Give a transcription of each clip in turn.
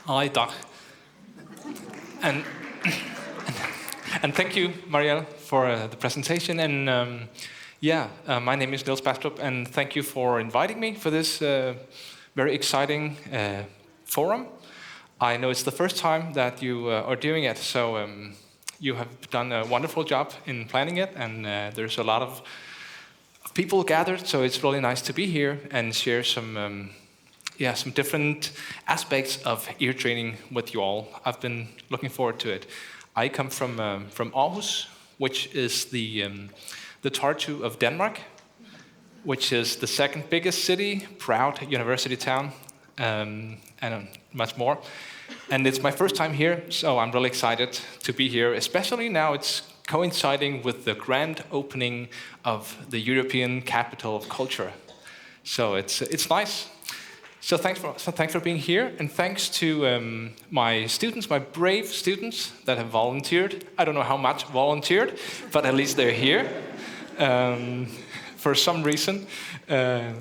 Hi, Doc. And, and thank you, Marielle, for the presentation. And my name is Niels Bastrup, and thank you for inviting me for this very exciting forum. I know it's the first time that you are doing it, so you have done a wonderful job in planning it, and there's a lot of people gathered, so it's really nice to be here and share some different aspects of ear training with you all. I've been looking forward to it. I come from Aarhus, which is the Tartu of Denmark, which is the second biggest city, proud university town, and much more. And it's my first time here, so I'm really excited to be here, especially now it's coinciding with the grand opening of the European Capital of Culture. So it's nice. So thanks for being here, and thanks to my students, my brave students that have volunteered. I don't know how much volunteered, but at least they're here for some reason. And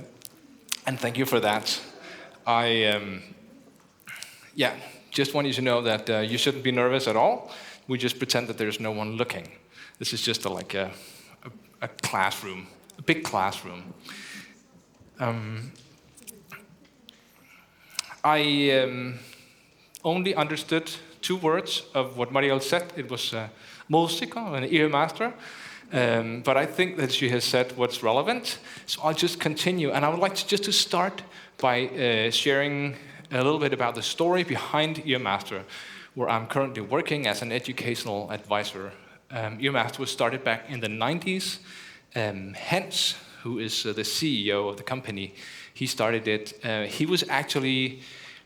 thank you for that. I just want you to know that you shouldn't be nervous at all. We just pretend that there's no one looking. This is just like a classroom, a big classroom. I only understood 2 words of what Marielle said. It was musiker and EarMaster. But I think that she has said what's relevant. So I'll just continue. And I would like to start by sharing a little bit about the story behind EarMaster, where I'm currently working as an educational advisor. EarMaster was started back in the 90s. Hans, who is the CEO of the company, he started it. He was actually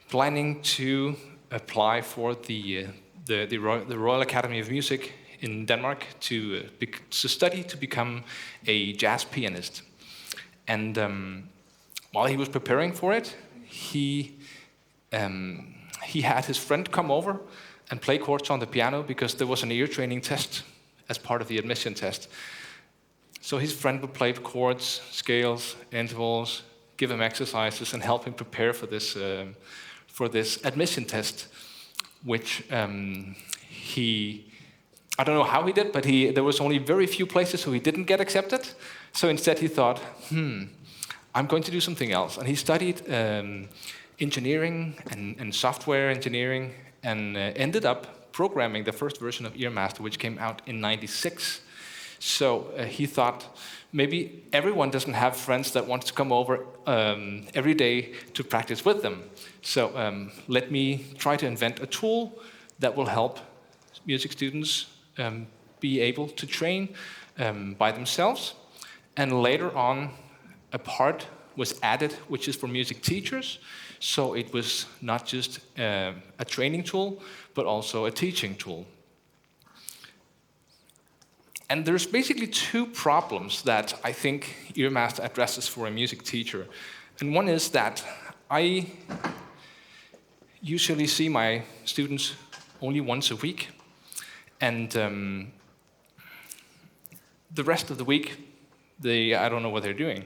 planning to apply for the Royal Academy of Music in Denmark to study to become a jazz pianist. And while he was preparing for it, he had his friend come over and play chords on the piano because there was an ear training test as part of the admission test. So his friend would play chords, scales, intervals, give him exercises, and help him prepare for this admission test, which I don't know how he did, but there was only very few places where he didn't get accepted. So instead he thought, I'm going to do something else. And he studied engineering and software engineering, and ended up programming the first version of EarMaster, which came out in '96. So he thought, maybe everyone doesn't have friends that want to come over every day to practice with them. So let me try to invent a tool that will help music students be able to train by themselves. And later on, a part was added, which is for music teachers. So it was not just a training tool, but also a teaching tool. And there's basically 2 problems that I think EarMaster addresses for a music teacher. And one is that I usually see my students only once a week. And the rest of the week, I don't know what they're doing.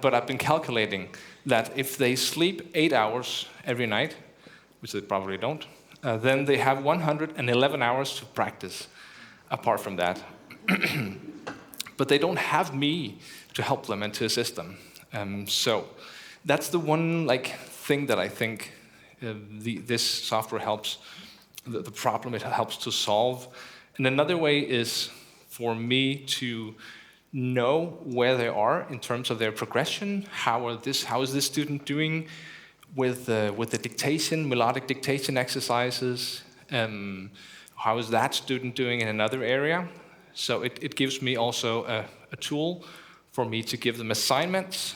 But I've been calculating that if they sleep 8 hours every night, which they probably don't, then they have 111 hours to practice. Apart from that, but they don't have me to help them and to assist them. So that's the one thing that I think this software helps. The problem it helps to solve. And another way is for me to know where they are in terms of their progression. How is this student doing with the dictation, melodic dictation exercises? How is that student doing in another area? So it gives me also a tool for me to give them assignments,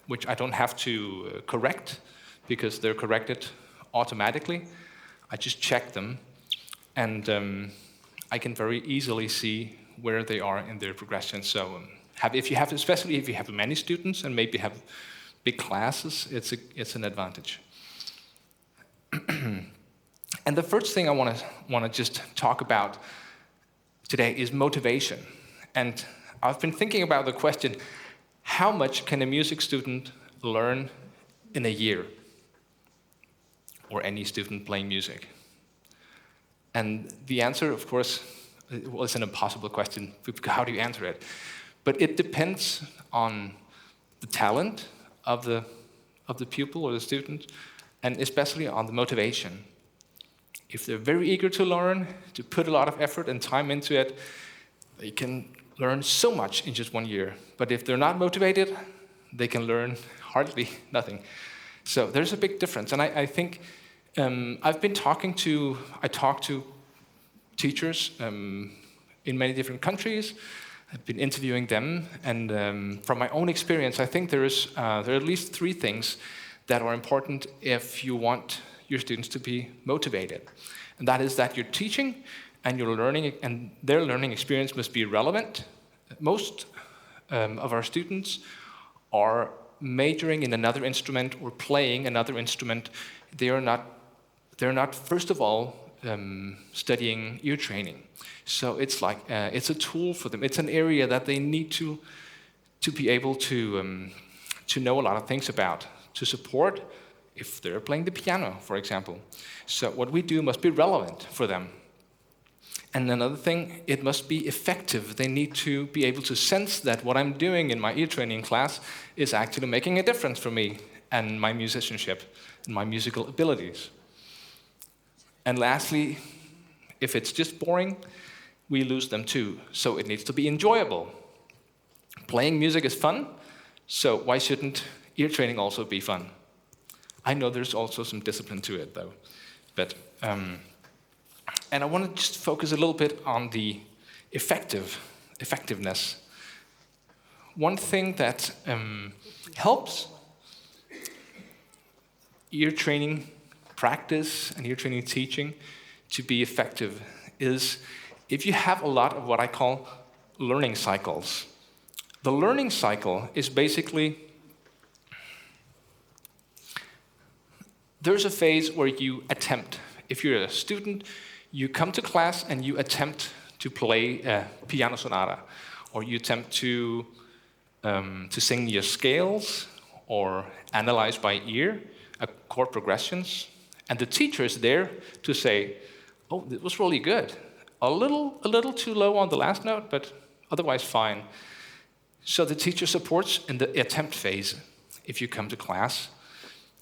which I don't have to correct because they're corrected automatically. I just check them, and I can very easily see where they are in their progression. So especially if you have many students and maybe have big classes, it's an advantage. And the first thing I want to just talk about today is motivation. And I've been thinking about the question, how much can a music student learn in a year? or any student playing music? And the answer, of course, was an impossible question. How do you answer it? But it depends on the talent of the pupil or the student, and especially on the motivation. If they're very eager to learn, to put a lot of effort and time into it, they can learn so much in just 1 year. But if they're not motivated, they can learn hardly nothing. So there's a big difference. And I think I've been talking to teachers in many different countries. I've been interviewing them, and from my own experience, I think there are at least 3 things that are important if you want your students to be motivated. And that is that your teaching and your learning and their learning experience must be relevant. Most of our students are majoring in another instrument or playing another instrument. They're not first of all studying ear training. So it's like it's a tool for them. It's an area that they need to be able to know a lot of things about, to support if they're playing the piano, for example. So what we do must be relevant for them. And another thing, it must be effective. They need to be able to sense that what I'm doing in my ear training class is actually making a difference for me and my musicianship and my musical abilities. And lastly, if it's just boring, we lose them too. So it needs to be enjoyable. Playing music is fun, so why shouldn't ear training also be fun? I know there's also some discipline to it, though. But and I want to just focus a little bit on the effectiveness. One thing that helps ear training practice and ear training teaching to be effective is if you have a lot of what I call learning cycles. The learning cycle is basically, there's a phase where you attempt. If you're a student, you come to class and you attempt to play a piano sonata, or you attempt to sing your scales, or analyze by ear chord progressions. And the teacher is there to say, "Oh, it was really good. A little too low on the last note, but otherwise fine." So the teacher supports in the attempt phase if you come to class,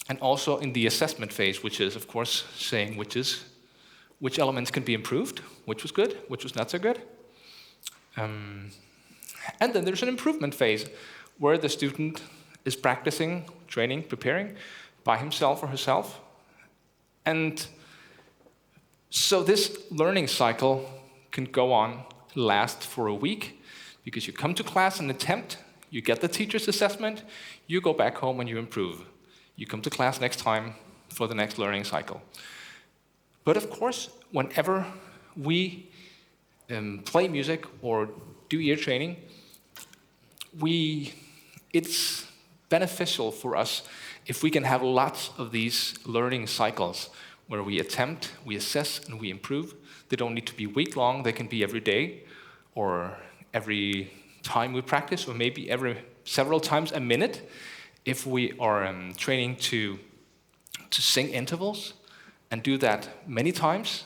and also in the assessment phase, which is, of course, saying which elements can be improved, which was good, which was not so good. And then there's an improvement phase where the student is practicing, training, preparing by himself or herself. And so this learning cycle can go on, last for a week, because you come to class and attempt, you get the teacher's assessment, you go back home and you improve. You come to class next time for the next learning cycle. But of course, whenever we play music or do ear training, it's beneficial for us if we can have lots of these learning cycles where we attempt, we assess, and we improve. They don't need to be week-long. They can be every day or every time we practice, or maybe every several times a minute if we are training to sing intervals, and do that many times,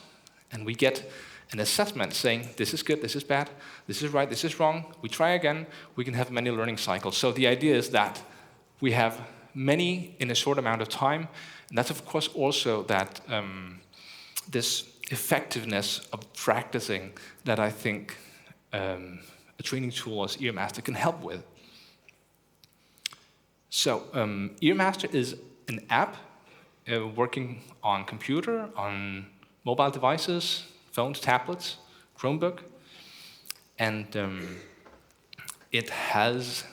and we get an assessment saying, this is good, this is bad, this is right, this is wrong, we try again, we can have many learning cycles. So the idea is that we have many in a short amount of time, and that's of course also that this effectiveness of practicing that I think a training tool as EarMaster can help with. So EarMaster is an app working on computer, on mobile devices, phones, tablets, Chromebook, and it has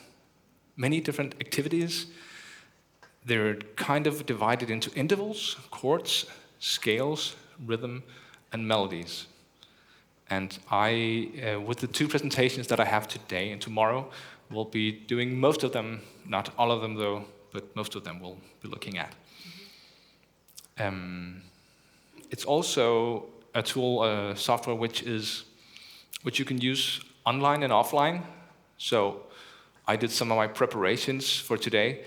many different activities. They're kind of divided into intervals, chords, scales, rhythm, and melodies. And I, with the 2 presentations that I have today and tomorrow, will be doing most of them, not all of them though, but most of them we'll be looking at. It's also a tool, software which you can use online and offline. So I did some of my preparations for today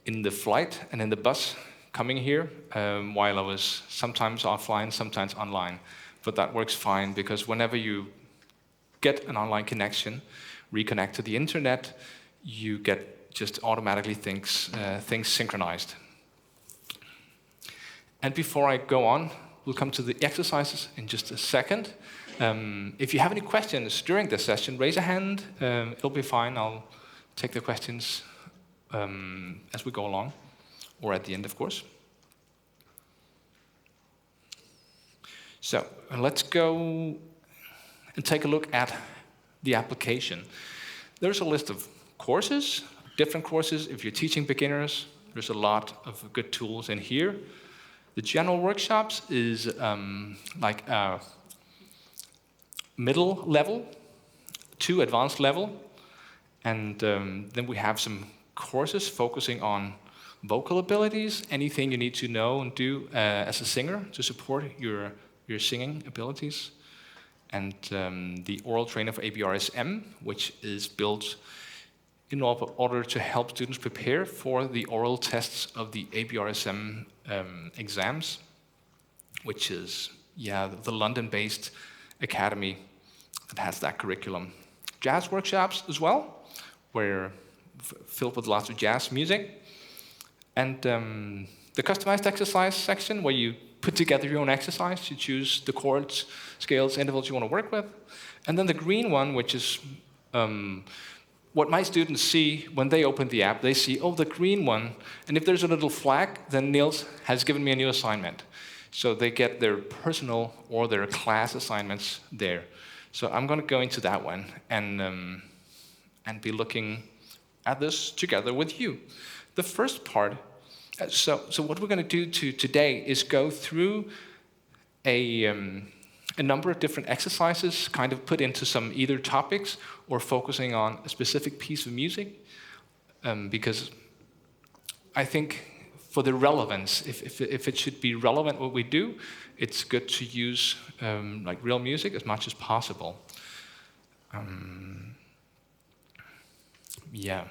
in the flight and in the bus coming here while I was sometimes offline, sometimes online. But that works fine because whenever you get an online connection, reconnect to the internet, you get just automatically things synchronized. And before I go on, we'll come to the exercises in just a second. If you have any questions during this session, raise a hand. It'll be fine. I'll take the questions as we go along, or at the end, of course. So let's go and take a look at the application. There's a list of courses, different courses. If you're teaching beginners, there's a lot of good tools in here. The general workshops is like a middle level to advanced level. And then we have some courses focusing on vocal abilities, anything you need to know and do as a singer to support your singing abilities. And the aural trainer for ABRSM, which is built in order to help students prepare for the oral tests of the ABRSM exams, which is, the London-based academy that has that curriculum. Jazz workshops as well, where filled with lots of jazz music. And the customized exercise section, where you put together your own exercise. You choose the chords, scales, intervals you want to work with. And then the green one, which is what my students see when they open the app. They see, oh, the green one. And if there's a little flag, then Niels has given me a new assignment. So they get their personal or their class assignments there. So I'm going to go into that one and be looking at this together with you. The first part, so what we're going to do today is go through a number of different exercises, kind of put into some either topics or focusing on a specific piece of music, because I think for the relevance, if it should be relevant what we do, it's good to use like real music as much as possible. Yeah.